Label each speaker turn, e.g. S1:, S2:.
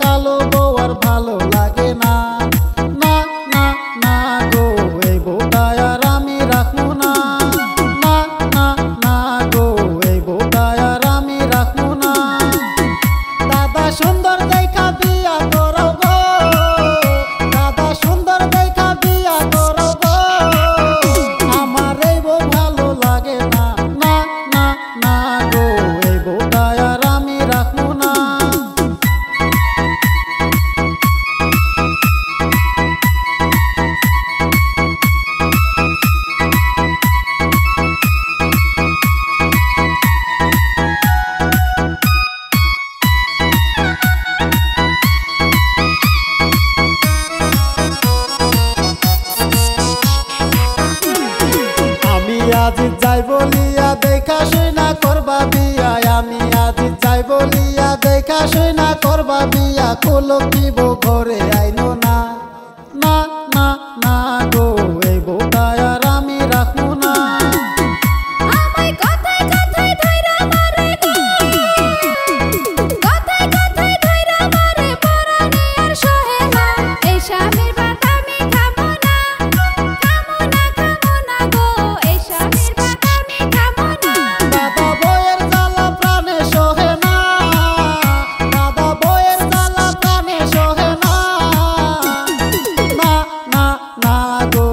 S1: ভালো বউ আর ভালো লাগে না। না না না গো এই বউটা আর আমি রাখবো না। না না না গো এই বউটা আর আমি রাখবো না। দাদা সুন্দর দেখা বিয়া করো গো, দাদা সুন্দর দেখা বিয়া করো গো, আমার এই বউ ভালো লাগে না। না না না গো এই বউটা আর আমি রাখবো না। আজ যাই বলিয়া দেখা শুনা করবা বিয়া, আমি আজ যাই বলিয়া দেখা শুনা করবা বিয়া, কোলক দিব ঘরে আইনো না। না না না গো এই বউটা আর আমি রাখবো না। না গো